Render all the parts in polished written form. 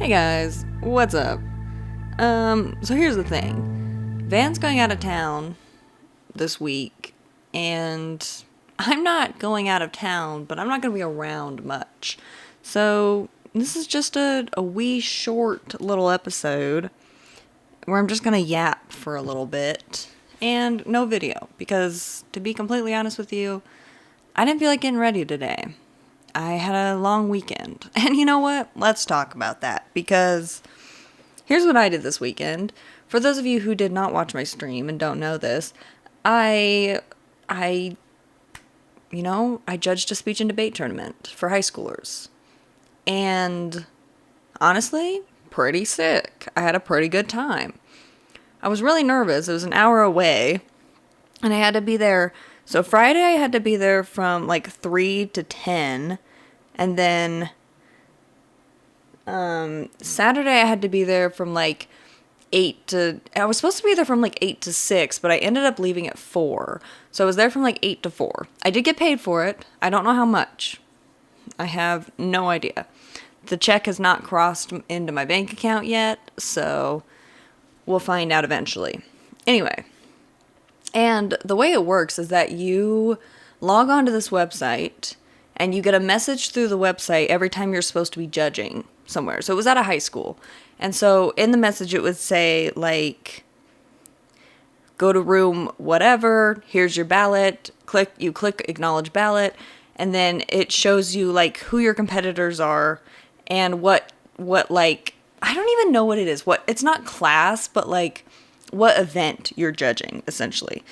Hey guys, what's up? So here's the thing. Van's going out of town this week, and I'm not going out of town, but I'm not going to be around much. So this is just a wee short little episode where I'm just going to yap for a little bit, and no video, because to be completely honest with you, I didn't feel like getting ready today. I had a long weekend. And you know what? Let's talk about that. Because here's what I did this weekend. For those of you who did not watch my stream and don't know this, I judged a speech and debate tournament for high schoolers. And honestly, pretty sick. I had a pretty good time. I was really nervous. It was an hour away. And I had to be there. So Friday I had to be there from like 3 to 10. And then Saturday I had to be there from like 8 to... I was supposed to be there from like 8 to 6, but I ended up leaving at 4. So I was there from like 8 to 4. I did get paid for it. I don't know how much. I have no idea. The check has not crossed into my bank account yet, so we'll find out eventually. Anyway, and the way it works is that you log on to this website and you get a message through the website every time you're supposed to be judging somewhere. So it was at a high school. And so in the message it would say, like, go to room whatever, here's your ballot, click acknowledge ballot, and then it shows you, like, who your competitors are and what like, I don't even know what it is. It's not class, but, like, what event you're judging, essentially.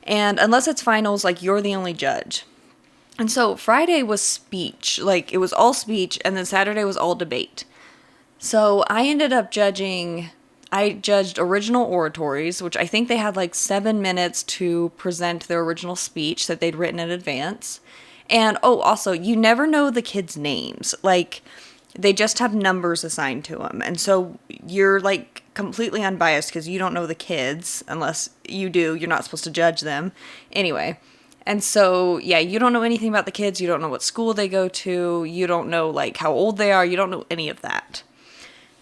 And unless it's finals, like, you're the only judge. And so Friday was speech, like it was all speech, and then Saturday was all debate. So I judged original oratories, which I think they had like 7 minutes to present their original speech that they'd written in advance. And also, you never know the kids' names. Like, they just have numbers assigned to them. And so you're like completely unbiased because you don't know the kids, unless you do, you're not supposed to judge them. Anyway. And so, yeah, you don't know anything about the kids. You don't know what school they go to. You don't know, like, how old they are. You don't know any of that.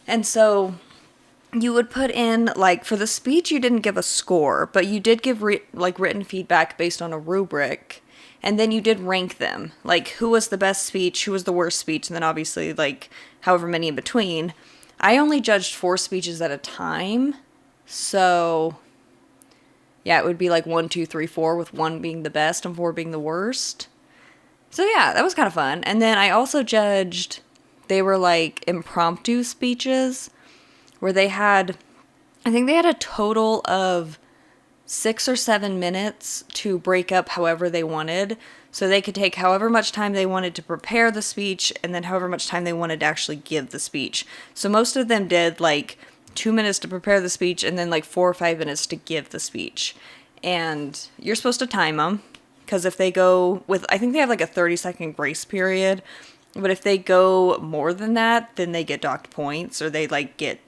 And so you would put in, like, for the speech, you didn't give a score, but you did give, written feedback based on a rubric. And then you did rank them. Like, who was the best speech, who was the worst speech, and then obviously, like, however many in between. I only judged 4 speeches at a time. So... yeah, it would be like 1, 2, 3, 4, with 1 being the best and 4 being the worst. So yeah, that was kind of fun. And then I also judged, they were like impromptu speeches, where I think they had a total of 6 or 7 minutes to break up however they wanted. So they could take however much time they wanted to prepare the speech, and then however much time they wanted to actually give the speech. So most of them did like 2 minutes to prepare the speech, and then like 4 or 5 minutes to give the speech. And you're supposed to time them, because if they go with, I think they have like a 30-second grace period, but if they go more than that, then they get docked points, or they like get,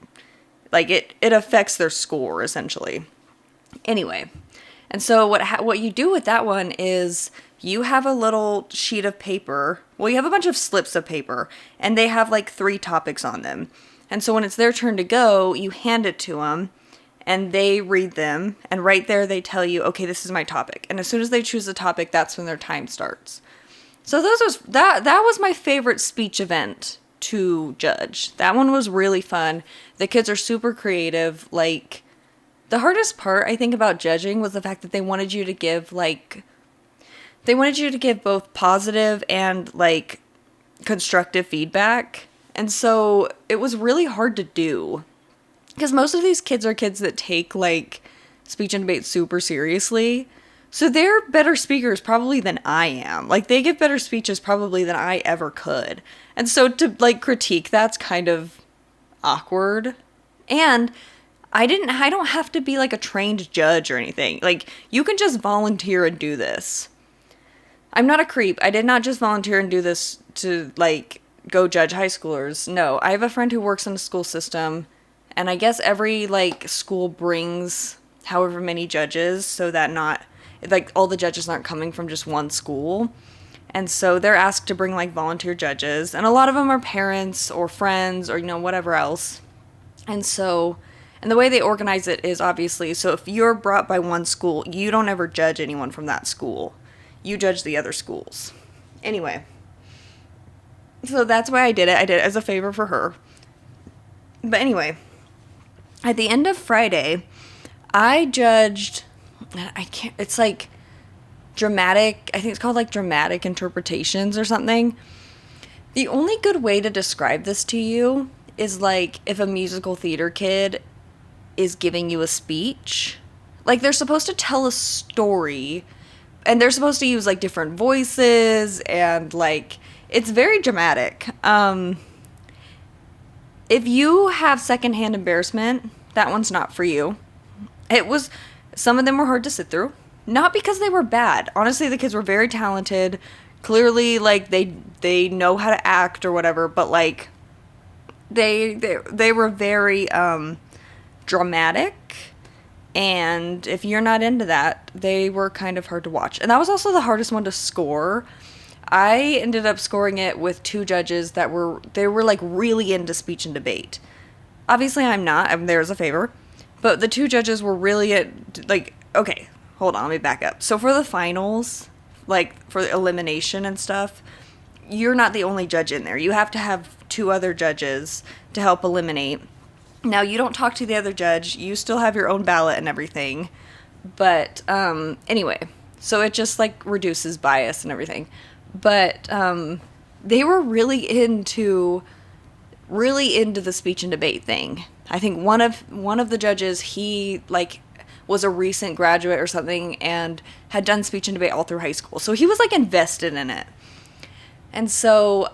like it affects their score, essentially. Anyway, and so what you do with that one is you have a little sheet of paper, well, you have a bunch of slips of paper, and they have like 3 topics on them. And so when it's their turn to go, you hand it to them, and they read them, and right there they tell you, okay, this is my topic. And as soon as they choose the topic, that's when their time starts. So that was my favorite speech event to judge. That one was really fun. The kids are super creative. Like, the hardest part, I think, about judging was the fact that they wanted you to give both positive and, like, constructive feedback. And so it was really hard to do, because most of these kids are kids that take, like, speech and debate super seriously. So they're better speakers probably than I am. Like, they give better speeches probably than I ever could. And so to, like, critique that's kind of awkward. And I don't have to be, like, a trained judge or anything. Like, you can just volunteer and do this. I'm not a creep. I did not just volunteer and do this to, like, go judge high schoolers. No, I have a friend who works in the school system, and I guess every, like, school brings however many judges, so that not, like, all the judges aren't coming from just one school. And so they're asked to bring like volunteer judges, and a lot of them are parents or friends or, whatever else. And so, and the way they organize it is obviously, so if you're brought by one school, you don't ever judge anyone from that school. You judge the other schools. Anyway, so that's why I did it. I did it as a favor for her. But anyway, at the end of Friday, I judged, it's like dramatic, I think it's called like dramatic interpretations or something. The only good way to describe this to you is like if a musical theater kid is giving you a speech. Like they're supposed to tell a story, and they're supposed to use like different voices, and like it's very dramatic. If you have secondhand embarrassment, that one's not for you. Some of them were hard to sit through. Not because they were bad. Honestly, the kids were very talented. Clearly, like, they know how to act or whatever, but, like, they were very, dramatic, and if you're not into that, they were kind of hard to watch. And that was also the hardest one to score. I ended up scoring it with 2 judges they were, like, really into speech and debate. Obviously, I'm not. I'm there as a favor. But the 2 judges were really, like, okay, hold on, let me back up. So for the finals, like, for the elimination and stuff, you're not the only judge in there. You have to have 2 other judges to help eliminate. Now, you don't talk to the other judge. You still have your own ballot and everything. But, anyway, so it just, like, reduces bias and everything. But, they were really into the speech and debate thing. I think one of the judges, he, like, was a recent graduate or something and had done speech and debate all through high school. So he was, like, invested in it. And so,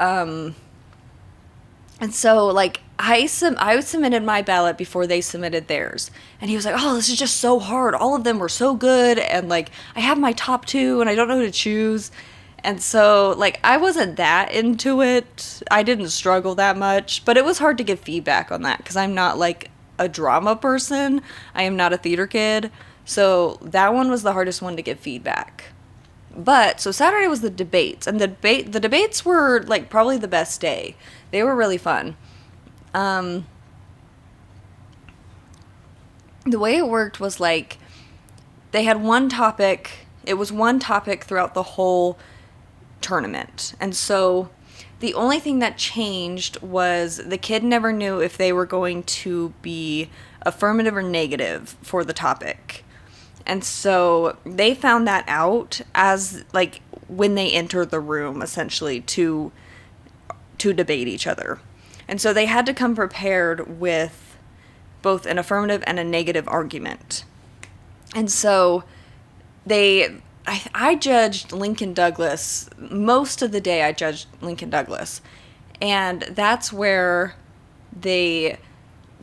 like, I submitted my ballot before they submitted theirs. And he was like, oh, this is just so hard. All of them were so good. And, like, I have my top 2 and I don't know who to choose. And so, like, I wasn't that into it. I didn't struggle that much. But it was hard to give feedback on that because I'm not, like, a drama person. I am not a theater kid. So that one was the hardest one to give feedback. But, so Saturday was the debates. And the debates were, like, probably the best day. They were really fun. The way it worked was, like, they had one topic. It was one topic throughout the whole tournament. And so the only thing that changed was the kid never knew if they were going to be affirmative or negative for the topic. And so they found that out as, like, when they entered the room, essentially, to debate each other. And so they had to come prepared with both an affirmative and a negative argument. And so I judged Lincoln Douglas. Most of the day I judged Lincoln Douglas. And that's where the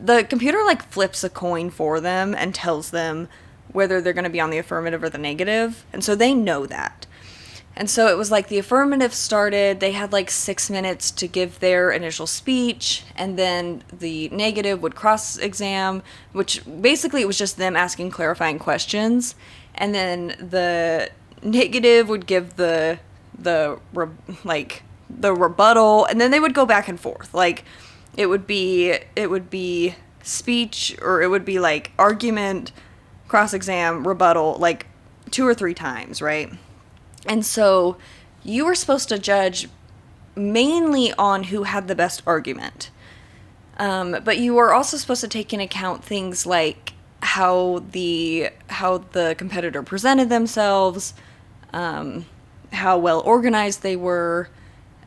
computer, like, flips a coin for them and tells them whether they're going to be on the affirmative or the negative. And so they know that. And so it was like the affirmative started, they had like 6 minutes to give their initial speech, and then the negative would cross-exam, which basically it was just them asking clarifying questions. And then the negative would give the rebuttal, and then they would go back and forth. Like, it would be speech, or it would be like argument, cross-exam, rebuttal, like 2 or 3 times, right? And so you were supposed to judge mainly on who had the best argument. But you were also supposed to take into account things like how the competitor presented themselves, how well organized they were,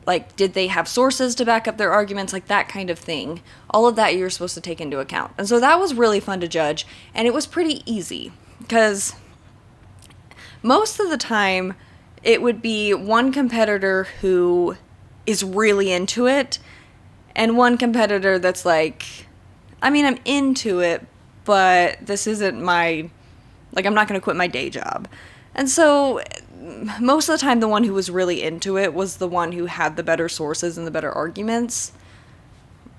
like, did they have sources to back up their arguments, like that kind of thing. All of that you're supposed to take into account. And so that was really fun to judge, and it was pretty easy, because most of the time it would be one competitor who is really into it, and one competitor that's like, I mean, I'm into it, but this isn't my, like, I'm not going to quit my day job. And so most of the time the one who was really into it was the one who had the better sources and the better arguments.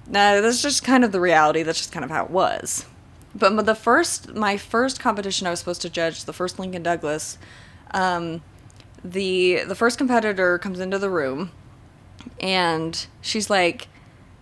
Now, that's just kind of the reality. That's just kind of how it was. But my first competition I was supposed to judge, the first Lincoln Douglas, the first competitor comes into the room, and she's like,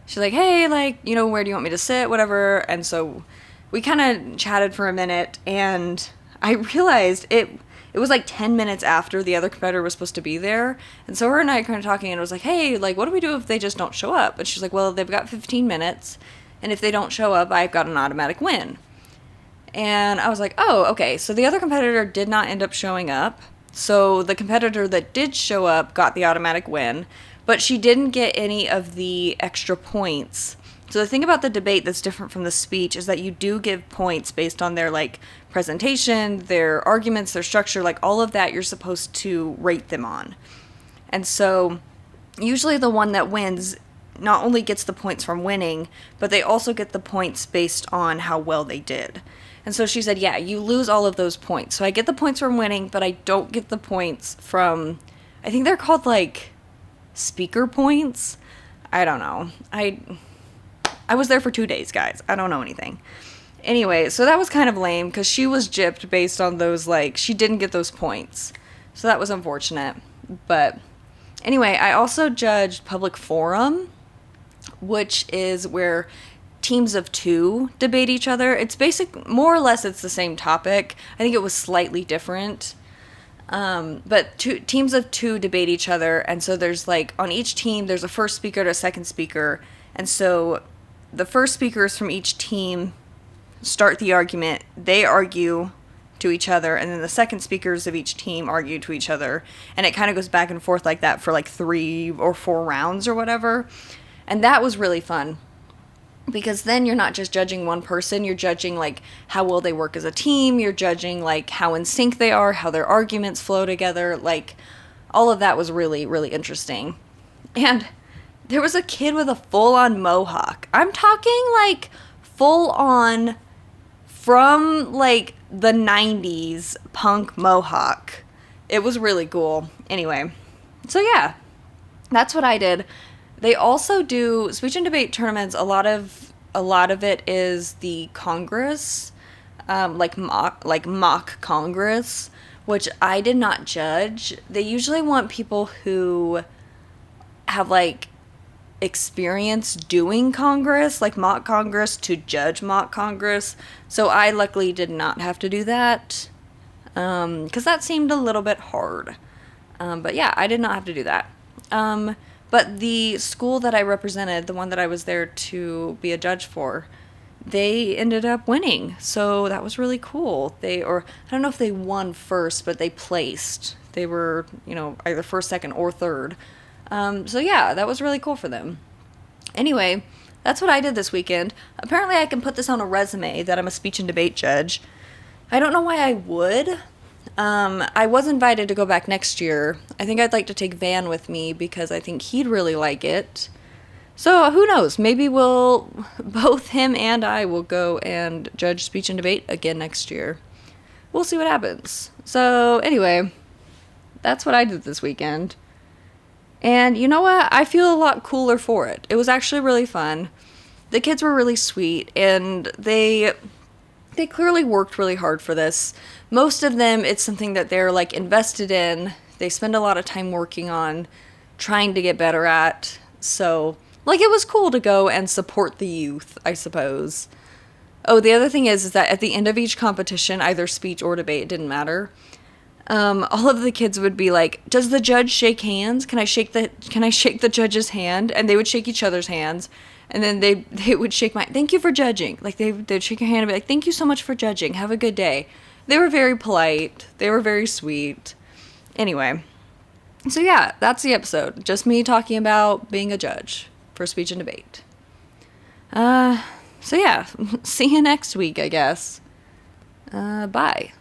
hey, like, you know, where do you want me to sit, whatever. And so we kind of chatted for a minute, and I realized it was like 10 minutes after the other competitor was supposed to be there. And so her and I kind of talking, and it was like, hey, like, what do we do if they just don't show up? And she's like, well, they've got 15 minutes, and if they don't show up, I've got an automatic win. And I was like, oh, okay. So the other competitor did not end up showing up. So the competitor that did show up got the automatic win, but she didn't get any of the extra points. So the thing about the debate that's different from the speech is that you do give points based on their, like, presentation, their arguments, their structure, like, all of that you're supposed to rate them on. And so usually the one that wins not only gets the points from winning, but they also get the points based on how well they did. And so she said, yeah, you lose all of those points. So I get the points from winning, but I don't get the points from, I think they're called, like, speaker points. I don't know. I was there for 2 days, guys. I don't know anything. Anyway, so that was kind of lame because she was gypped based on those, like, she didn't get those points. So that was unfortunate. But anyway, I also judged Public Forum, which is where teams of 2 debate each other. It's more or less it's the same topic. I think it was slightly different. But teams of 2 debate each other, and so there's, like, on each team there's a first speaker to a second speaker, and so the first speakers from each team start the argument, they argue to each other, and then the second speakers of each team argue to each other, and it kind of goes back and forth like that for like 3 or 4 rounds or whatever. And that was really fun, because then you're not just judging one person, you're judging, like, how well they work as a team, you're judging, like, how in sync they are, how their arguments flow together, like, all of that was really, really interesting. And there was a kid with a full-on mohawk. I'm talking, like, full-on from, like, the 90s punk mohawk. It was really cool. Anyway, so yeah, that's what I did. They also do speech and debate tournaments. A lot of it is the Congress, like mock Congress, which I did not judge. They usually want people who have, like, experience doing Congress, like mock Congress, to judge mock Congress. So I luckily did not have to do that, because that seemed a little bit hard. But yeah, I did not have to do that. But the school that I represented, the one that I was there to be a judge for, they ended up winning. So that was really cool. I don't know if they won first, but they placed. They were, either first, second, or third. So yeah, that was really cool for them. Anyway, that's what I did this weekend. Apparently I can put this on a resume that I'm a speech and debate judge. I don't know why I would. I was invited to go back next year. I think I'd like to take Van with me because I think he'd really like it. So who knows? Maybe both him and I will go and judge speech and debate again next year. We'll see what happens. So anyway, that's what I did this weekend. And you know what? I feel a lot cooler for it. It was actually really fun. The kids were really sweet, and they clearly worked really hard for this. Most of them, it's something that they're, like, invested in. They spend a lot of time working on, trying to get better at. So, like, it was cool to go and support the youth, I suppose. Oh, the other thing is that at the end of each competition, either speech or debate, it didn't matter, all of the kids would be like, does the judge shake hands? Can I shake the judge's hand? And they would shake each other's hands. And then they would shake mine. Thank you for judging. Like, they'd shake your hand and be like, thank you so much for judging. Have a good day. They were very polite. They were very sweet. Anyway. So yeah, that's the episode. Just me talking about being a judge for speech and debate. So yeah, see you next week, I guess. Bye.